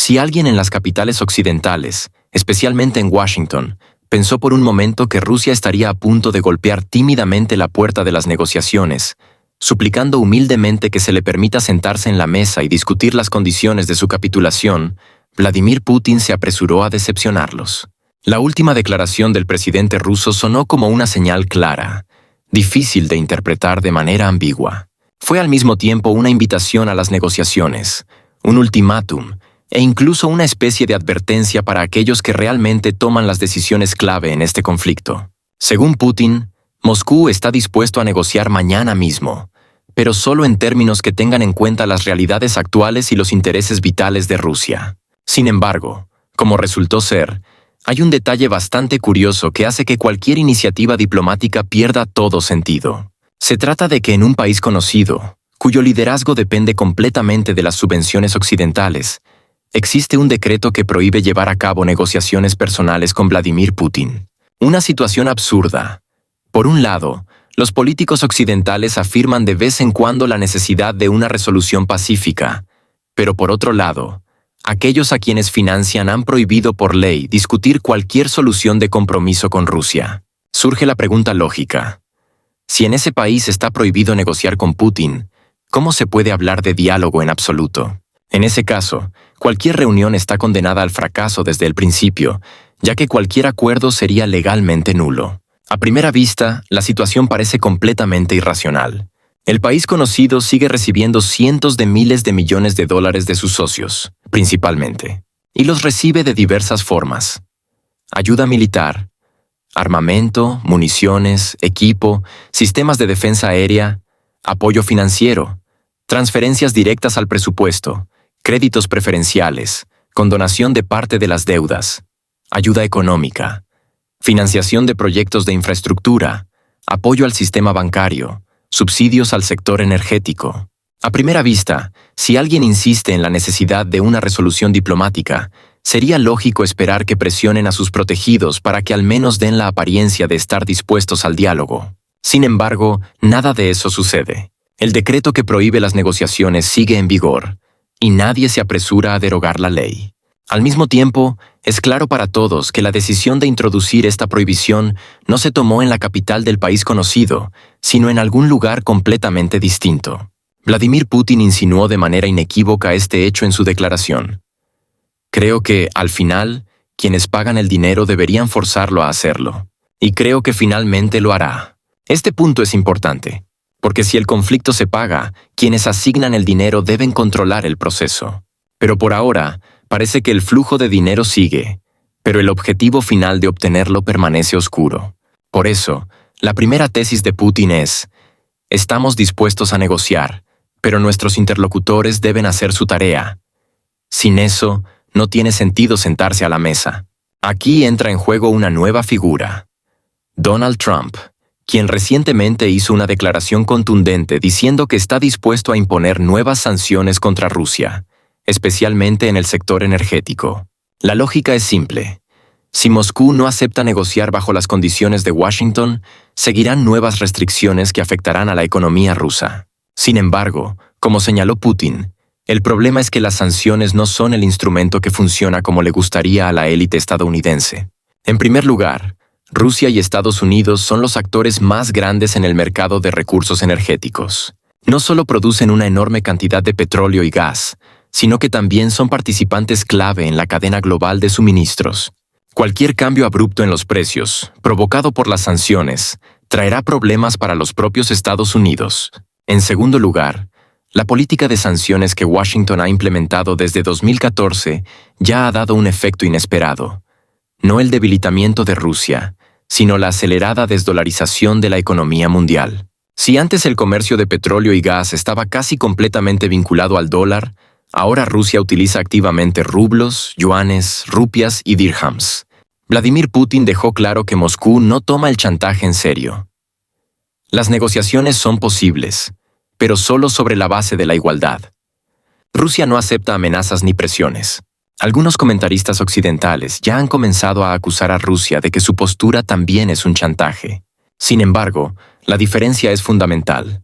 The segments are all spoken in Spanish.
Si alguien en las capitales occidentales, especialmente en Washington, pensó por un momento que Rusia estaría a punto de golpear tímidamente la puerta de las negociaciones, suplicando humildemente que se le permita sentarse en la mesa y discutir las condiciones de su capitulación, Vladimir Putin se apresuró a decepcionarlos. La última declaración del presidente ruso sonó como una señal clara, difícil de interpretar de manera ambigua. Fue al mismo tiempo una invitación a las negociaciones, un ultimátum, e incluso una especie de advertencia para aquellos que realmente toman las decisiones clave en este conflicto. Según Putin, Moscú está dispuesto a negociar mañana mismo, pero solo en términos que tengan en cuenta las realidades actuales y los intereses vitales de Rusia. Sin embargo, como resultó ser, hay un detalle bastante curioso que hace que cualquier iniciativa diplomática pierda todo sentido. Se trata de que en un país conocido, cuyo liderazgo depende completamente de las subvenciones occidentales, existe un decreto que prohíbe llevar a cabo negociaciones personales con Vladimir Putin. Una situación absurda. Por un lado, los políticos occidentales afirman de vez en cuando la necesidad de una resolución pacífica, pero por otro lado, aquellos a quienes financian han prohibido por ley discutir cualquier solución de compromiso con Rusia. Surge la pregunta lógica. Si en ese país está prohibido negociar con Putin, ¿cómo se puede hablar de diálogo en absoluto? En ese caso, cualquier reunión está condenada al fracaso desde el principio, ya que cualquier acuerdo sería legalmente nulo. A primera vista, la situación parece completamente irracional. El país conocido sigue recibiendo cientos de miles de millones de dólares de sus socios, principalmente, y los recibe de diversas formas. Ayuda militar, armamento, municiones, equipo, sistemas de defensa aérea, apoyo financiero, transferencias directas al presupuesto, créditos preferenciales, condonación de parte de las deudas, ayuda económica, financiación de proyectos de infraestructura, apoyo al sistema bancario, subsidios al sector energético. A primera vista, si alguien insiste en la necesidad de una resolución diplomática, sería lógico esperar que presionen a sus protegidos para que al menos den la apariencia de estar dispuestos al diálogo. Sin embargo, nada de eso sucede. El decreto que prohíbe las negociaciones sigue en vigor, y nadie se apresura a derogar la ley. Al mismo tiempo, es claro para todos que la decisión de introducir esta prohibición no se tomó en la capital del país conocido, sino en algún lugar completamente distinto. Vladimir Putin insinuó de manera inequívoca este hecho en su declaración. Creo que, al final, quienes pagan el dinero deberían forzarlo a hacerlo. Y creo que finalmente lo hará. Este punto es importante, porque si el conflicto se paga, quienes asignan el dinero deben controlar el proceso. Pero por ahora, parece que el flujo de dinero sigue, pero el objetivo final de obtenerlo permanece oscuro. Por eso, la primera tesis de Putin es: estamos dispuestos a negociar, pero nuestros interlocutores deben hacer su tarea. Sin eso, no tiene sentido sentarse a la mesa. Aquí entra en juego una nueva figura: Donald Trump, quien recientemente hizo una declaración contundente diciendo que está dispuesto a imponer nuevas sanciones contra Rusia, especialmente en el sector energético. La lógica es simple. Si Moscú no acepta negociar bajo las condiciones de Washington, seguirán nuevas restricciones que afectarán a la economía rusa. Sin embargo, como señaló Putin, el problema es que las sanciones no son el instrumento que funciona como le gustaría a la élite estadounidense. En primer lugar, Rusia y Estados Unidos son los actores más grandes en el mercado de recursos energéticos. No solo producen una enorme cantidad de petróleo y gas, sino que también son participantes clave en la cadena global de suministros. Cualquier cambio abrupto en los precios, provocado por las sanciones, traerá problemas para los propios Estados Unidos. En segundo lugar, la política de sanciones que Washington ha implementado desde 2014 ya ha dado un efecto inesperado. No el debilitamiento de Rusia, sino la acelerada desdolarización de la economía mundial. Si antes el comercio de petróleo y gas estaba casi completamente vinculado al dólar, ahora Rusia utiliza activamente rublos, yuanes, rupias y dirhams. Vladimir Putin dejó claro que Moscú no toma el chantaje en serio. Las negociaciones son posibles, pero solo sobre la base de la igualdad. Rusia no acepta amenazas ni presiones. Algunos comentaristas occidentales ya han comenzado a acusar a Rusia de que su postura también es un chantaje. Sin embargo, la diferencia es fundamental.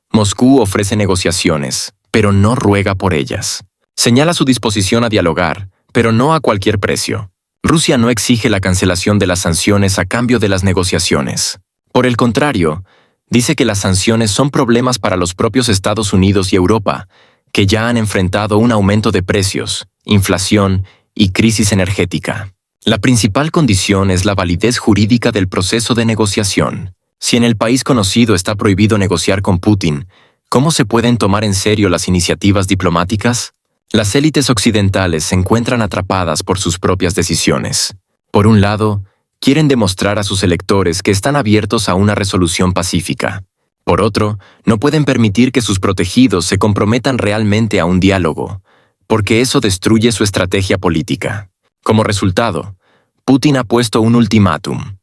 Moscú ofrece negociaciones, pero no ruega por ellas. Señala su disposición a dialogar, pero no a cualquier precio. Rusia no exige la cancelación de las sanciones a cambio de las negociaciones. Por el contrario, dice que las sanciones son problemas para los propios Estados Unidos y Europa, que ya han enfrentado un aumento de precios, inflación y crisis energética. La principal condición es la validez jurídica del proceso de negociación. Si en el país conocido está prohibido negociar con Putin, ¿cómo se pueden tomar en serio las iniciativas diplomáticas? Las élites occidentales se encuentran atrapadas por sus propias decisiones. Por un lado, quieren demostrar a sus electores que están abiertos a una resolución pacífica. Por otro, no pueden permitir que sus protegidos se comprometan realmente a un diálogo, porque eso destruye su estrategia política. Como resultado, Putin ha puesto un ultimátum.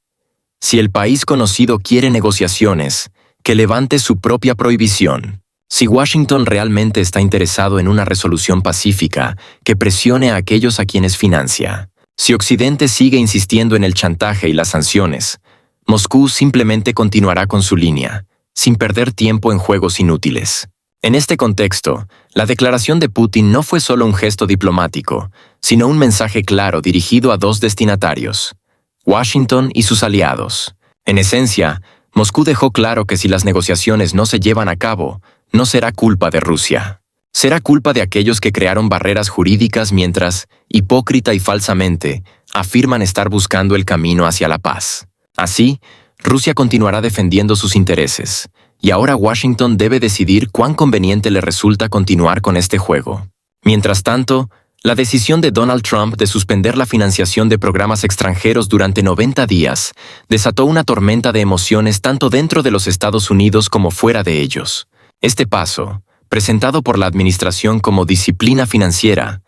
Si el país conocido quiere negociaciones, que levante su propia prohibición. Si Washington realmente está interesado en una resolución pacífica, que presione a aquellos a quienes financia. Si Occidente sigue insistiendo en el chantaje y las sanciones, Moscú simplemente continuará con su línea, sin perder tiempo en juegos inútiles. En este contexto, la declaración de Putin no fue solo un gesto diplomático, sino un mensaje claro dirigido a dos destinatarios: Washington y sus aliados. En esencia, Moscú dejó claro que si las negociaciones no se llevan a cabo, no será culpa de Rusia. Será culpa de aquellos que crearon barreras jurídicas mientras, hipócrita y falsamente, afirman estar buscando el camino hacia la paz. Así, Rusia continuará defendiendo sus intereses, y ahora Washington debe decidir cuán conveniente le resulta continuar con este juego. Mientras tanto, la decisión de Donald Trump de suspender la financiación de programas extranjeros durante 90 días desató una tormenta de emociones tanto dentro de los Estados Unidos como fuera de ellos. Este paso, presentado por la administración como disciplina financiera,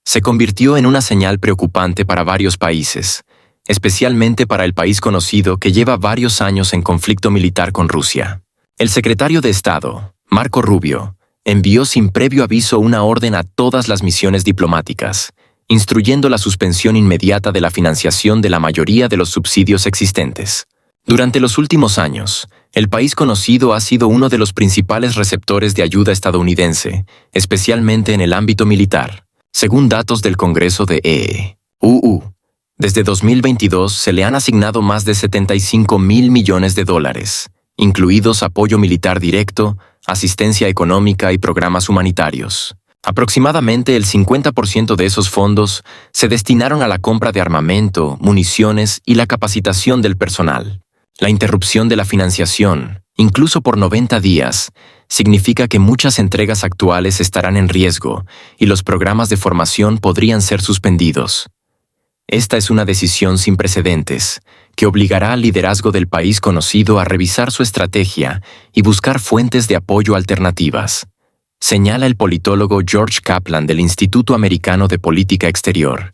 se convirtió en una señal preocupante para varios países, especialmente para el país conocido que lleva varios años en conflicto militar con Rusia. El secretario de Estado, Marco Rubio, envió sin previo aviso una orden a todas las misiones diplomáticas, instruyendo la suspensión inmediata de la financiación de la mayoría de los subsidios existentes. Durante los últimos años, el país conocido ha sido uno de los principales receptores de ayuda estadounidense, especialmente en el ámbito militar. Según datos del Congreso de EU, desde 2022 se le han asignado más de $75.000 millones, incluidos apoyo militar directo, asistencia económica y programas humanitarios. Aproximadamente el 50% de esos fondos se destinaron a la compra de armamento, municiones y la capacitación del personal. La interrupción de la financiación, incluso por 90 días, significa que muchas entregas actuales estarán en riesgo y los programas de formación podrían ser suspendidos. Esta es una decisión sin precedentes, que obligará al liderazgo del país conocido a revisar su estrategia y buscar fuentes de apoyo alternativas, señala el politólogo George Kaplan del Instituto Americano de Política Exterior.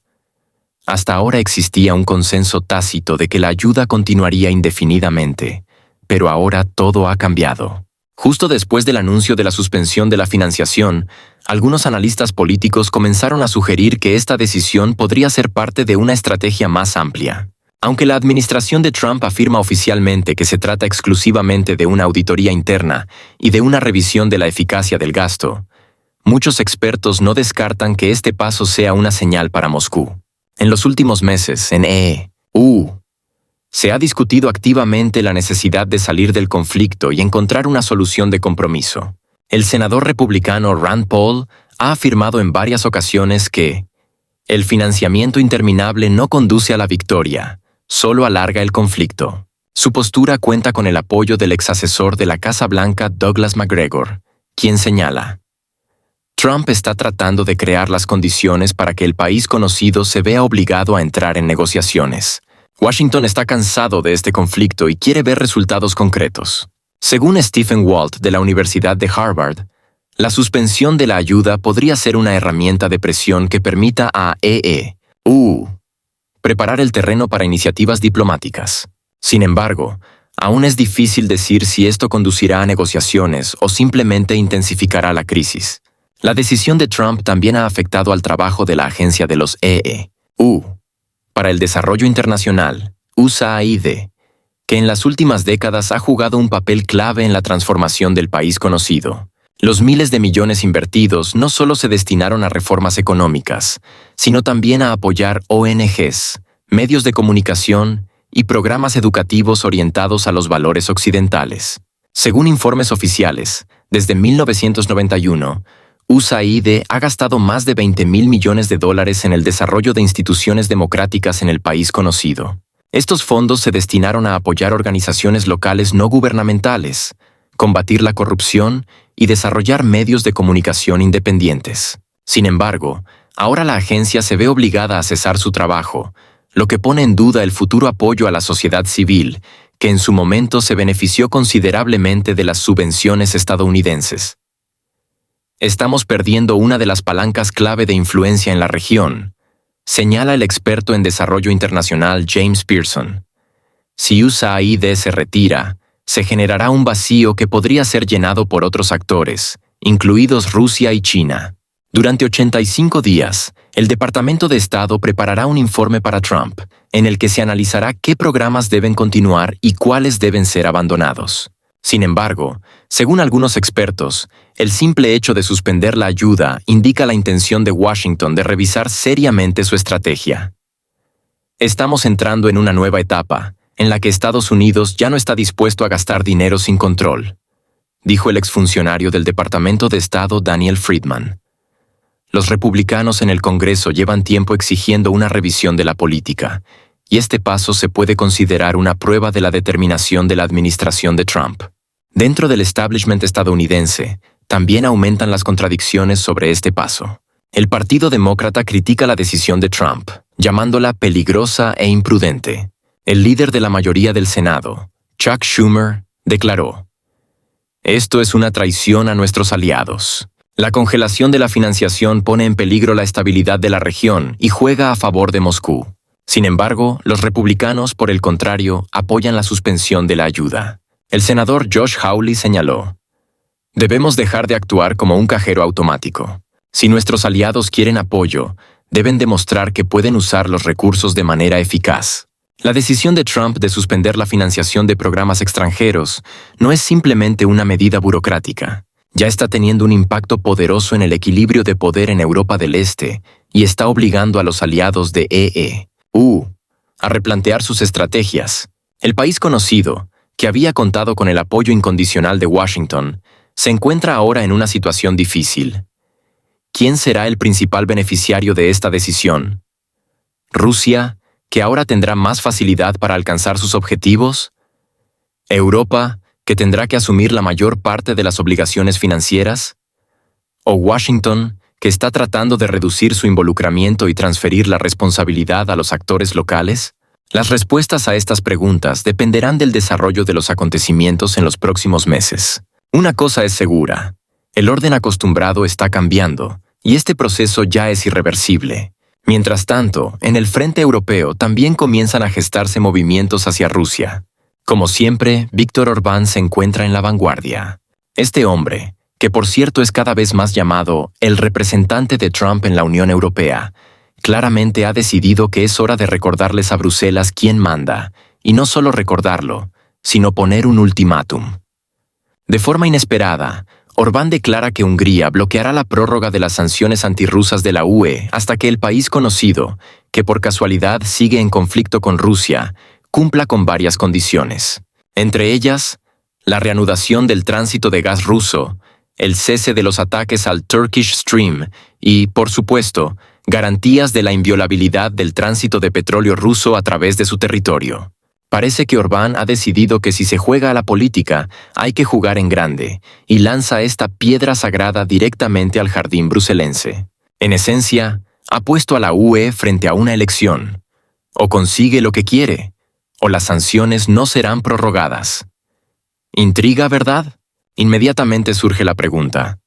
Hasta ahora existía un consenso tácito de que la ayuda continuaría indefinidamente, pero ahora todo ha cambiado. Justo después del anuncio de la suspensión de la financiación, algunos analistas políticos comenzaron a sugerir que esta decisión podría ser parte de una estrategia más amplia. Aunque la administración de Trump afirma oficialmente que se trata exclusivamente de una auditoría interna y de una revisión de la eficacia del gasto, muchos expertos no descartan que este paso sea una señal para Moscú. En los últimos meses, en EU, se ha discutido activamente la necesidad de salir del conflicto y encontrar una solución de compromiso. El senador republicano Rand Paul ha afirmado en varias ocasiones que el financiamiento interminable no conduce a la victoria, solo alarga el conflicto. Su postura cuenta con el apoyo del exasesor de la Casa Blanca Douglas McGregor, quien señala: Trump está tratando de crear las condiciones para que el país conocido se vea obligado a entrar en negociaciones. Washington está cansado de este conflicto y quiere ver resultados concretos. Según Stephen Walt de la Universidad de Harvard, la suspensión de la ayuda podría ser una herramienta de presión que permita a EU preparar el terreno para iniciativas diplomáticas. Sin embargo, aún es difícil decir si esto conducirá a negociaciones o simplemente intensificará la crisis. La decisión de Trump también ha afectado al trabajo de la Agencia de los EU para el Desarrollo Internacional, USAID, que en las últimas décadas ha jugado un papel clave en la transformación del país conocido. Los miles de millones invertidos no solo se destinaron a reformas económicas, sino también a apoyar ONGs, medios de comunicación y programas educativos orientados a los valores occidentales. Según informes oficiales, desde 1991, USAID ha gastado más de $20.000 millones en el desarrollo de instituciones democráticas en el país conocido. Estos fondos se destinaron a apoyar organizaciones locales no gubernamentales, combatir la corrupción y desarrollar medios de comunicación independientes. Sin embargo, ahora la agencia se ve obligada a cesar su trabajo, lo que pone en duda el futuro apoyo a la sociedad civil, que en su momento se benefició considerablemente de las subvenciones estadounidenses. Estamos perdiendo una de las palancas clave de influencia en la región, señala el experto en desarrollo internacional James Pearson. Si USAID se retira, se generará un vacío que podría ser llenado por otros actores, incluidos Rusia y China. Durante 85 días, el Departamento de Estado preparará un informe para Trump, en el que se analizará qué programas deben continuar y cuáles deben ser abandonados. Sin embargo, según algunos expertos, el simple hecho de suspender la ayuda indica la intención de Washington de revisar seriamente su estrategia. Estamos entrando en una nueva etapa, en la que Estados Unidos ya no está dispuesto a gastar dinero sin control, dijo el exfuncionario del Departamento de Estado Daniel Friedman. Los republicanos en el Congreso llevan tiempo exigiendo una revisión de la política, y este paso se puede considerar una prueba de la determinación de la administración de Trump. Dentro del establishment estadounidense, también aumentan las contradicciones sobre este paso. El Partido Demócrata critica la decisión de Trump, llamándola peligrosa e imprudente. El líder de la mayoría del Senado, Chuck Schumer, declaró: "Esto es una traición a nuestros aliados. La congelación de la financiación pone en peligro la estabilidad de la región y juega a favor de Moscú". Sin embargo, los republicanos, por el contrario, apoyan la suspensión de la ayuda. El senador Josh Hawley señaló: "Debemos dejar de actuar como un cajero automático. Si nuestros aliados quieren apoyo, deben demostrar que pueden usar los recursos de manera eficaz". La decisión de Trump de suspender la financiación de programas extranjeros no es simplemente una medida burocrática. Ya está teniendo un impacto poderoso en el equilibrio de poder en Europa del Este y está obligando a los aliados de EU a replantear sus estrategias. El país conocido, que había contado con el apoyo incondicional de Washington, se encuentra ahora en una situación difícil. ¿Quién será el principal beneficiario de esta decisión? ¿Rusia, que ahora tendrá más facilidad para alcanzar sus objetivos? ¿Europa, que tendrá que asumir la mayor parte de las obligaciones financieras? ¿O Washington, que está tratando de reducir su involucramiento y transferir la responsabilidad a los actores locales? Las respuestas a estas preguntas dependerán del desarrollo de los acontecimientos en los próximos meses. Una cosa es segura: el orden acostumbrado está cambiando, y este proceso ya es irreversible. Mientras tanto, en el frente europeo también comienzan a gestarse movimientos hacia Rusia. Como siempre, Viktor Orbán se encuentra en la vanguardia. Este hombre, que por cierto es cada vez más llamado el representante de Trump en la Unión Europea, claramente ha decidido que es hora de recordarles a Bruselas quién manda, y no solo recordarlo, sino poner un ultimátum. De forma inesperada, Orbán declara que Hungría bloqueará la prórroga de las sanciones antirrusas de la UE hasta que el país conocido, que por casualidad sigue en conflicto con Rusia, cumpla con varias condiciones. Entre ellas, la reanudación del tránsito de gas ruso, el cese de los ataques al Turkish Stream y, por supuesto, garantías de la inviolabilidad del tránsito de petróleo ruso a través de su territorio. Parece que Orbán ha decidido que si se juega a la política, hay que jugar en grande, y lanza esta piedra sagrada directamente al jardín bruselense. En esencia, ha puesto a la UE frente a una elección. O consigue lo que quiere, o las sanciones no serán prorrogadas. ¿Intriga, verdad? Inmediatamente surge la pregunta: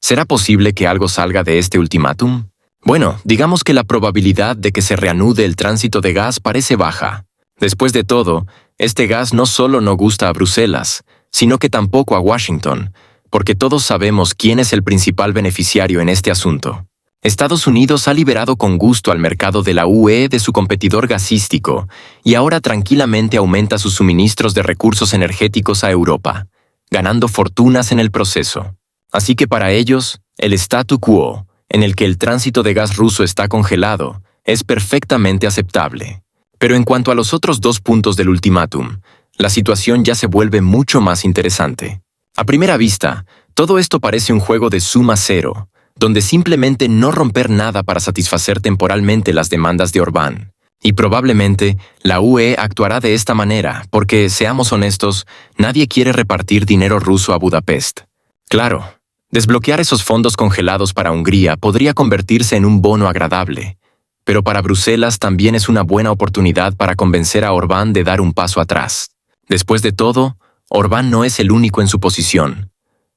¿será posible que algo salga de este ultimátum? Bueno, digamos que la probabilidad de que se reanude el tránsito de gas parece baja. Después de todo, este gas no solo no gusta a Bruselas, sino que tampoco a Washington, porque todos sabemos quién es el principal beneficiario en este asunto. Estados Unidos ha liberado con gusto al mercado de la UE de su competidor gasístico y ahora tranquilamente aumenta sus suministros de recursos energéticos a Europa, ganando fortunas en el proceso. Así que para ellos, el statu quo, en el que el tránsito de gas ruso está congelado, es perfectamente aceptable. Pero en cuanto a los otros 2 puntos del ultimátum, la situación ya se vuelve mucho más interesante. A primera vista, todo esto parece un juego de suma cero, donde simplemente no romper nada para satisfacer temporalmente las demandas de Orbán. Y probablemente la UE actuará de esta manera porque, seamos honestos, nadie quiere repartir dinero ruso a Budapest. Claro, desbloquear esos fondos congelados para Hungría podría convertirse en un bono agradable, pero para Bruselas también es una buena oportunidad para convencer a Orbán de dar un paso atrás. Después de todo, Orbán no es el único en su posición.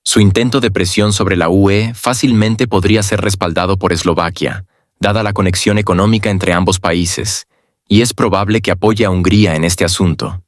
Su intento de presión sobre la UE fácilmente podría ser respaldado por Eslovaquia, dada la conexión económica entre ambos países, y es probable que apoye a Hungría en este asunto.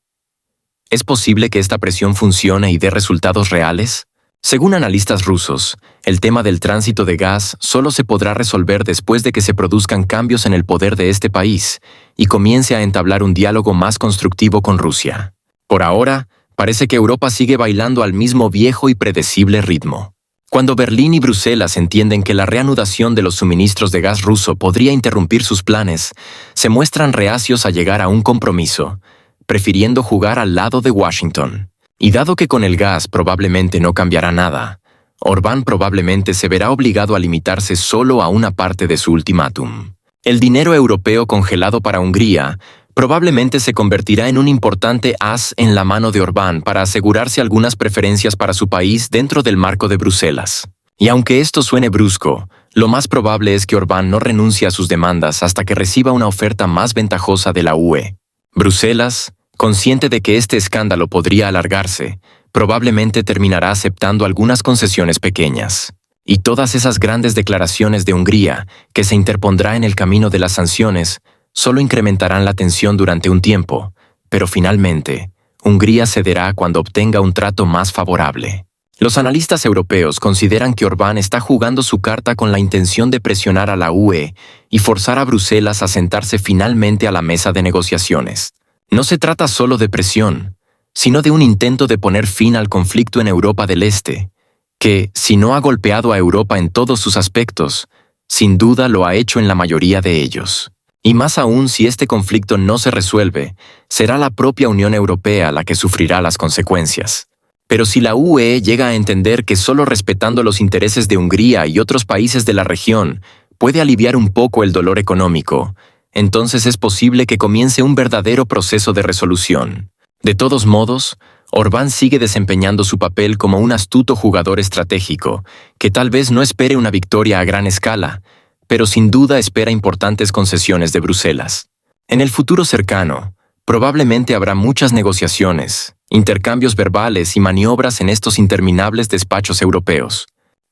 ¿Es posible que esta presión funcione y dé resultados reales? Según analistas rusos, el tema del tránsito de gas solo se podrá resolver después de que se produzcan cambios en el poder de este país y comience a entablar un diálogo más constructivo con Rusia. Por ahora, parece que Europa sigue bailando al mismo viejo y predecible ritmo. Cuando Berlín y Bruselas entienden que la reanudación de los suministros de gas ruso podría interrumpir sus planes, se muestran reacios a llegar a un compromiso, prefiriendo jugar al lado de Washington. Y dado que con el gas probablemente no cambiará nada, Orbán probablemente se verá obligado a limitarse solo a una parte de su ultimátum. El dinero europeo congelado para Hungría probablemente se convertirá en un importante as en la mano de Orbán para asegurarse algunas preferencias para su país dentro del marco de Bruselas. Y aunque esto suene brusco, lo más probable es que Orbán no renuncie a sus demandas hasta que reciba una oferta más ventajosa de la UE. Bruselas, consciente de que este escándalo podría alargarse, probablemente terminará aceptando algunas concesiones pequeñas. Y todas esas grandes declaraciones de Hungría, que se interpondrá en el camino de las sanciones, solo incrementarán la tensión durante un tiempo, pero finalmente, Hungría cederá cuando obtenga un trato más favorable. Los analistas europeos consideran que Orbán está jugando su carta con la intención de presionar a la UE y forzar a Bruselas a sentarse finalmente a la mesa de negociaciones. No se trata solo de presión, sino de un intento de poner fin al conflicto en Europa del Este, que, si no ha golpeado a Europa en todos sus aspectos, sin duda lo ha hecho en la mayoría de ellos. Y más aún si este conflicto no se resuelve, será la propia Unión Europea la que sufrirá las consecuencias. Pero si la UE llega a entender que solo respetando los intereses de Hungría y otros países de la región puede aliviar un poco el dolor económico, entonces es posible que comience un verdadero proceso de resolución. De todos modos, Orbán sigue desempeñando su papel como un astuto jugador estratégico, que tal vez no espere una victoria a gran escala, pero sin duda espera importantes concesiones de Bruselas. En el futuro cercano, probablemente habrá muchas negociaciones, intercambios verbales y maniobras en estos interminables despachos europeos.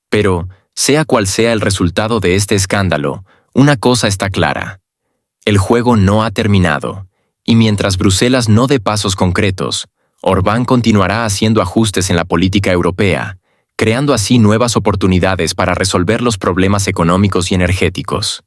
Pero, sea cual sea el resultado de este escándalo, una cosa está clara. El juego no ha terminado, y mientras Bruselas no dé pasos concretos, Orbán continuará haciendo ajustes en la política europea, creando así nuevas oportunidades para resolver los problemas económicos y energéticos.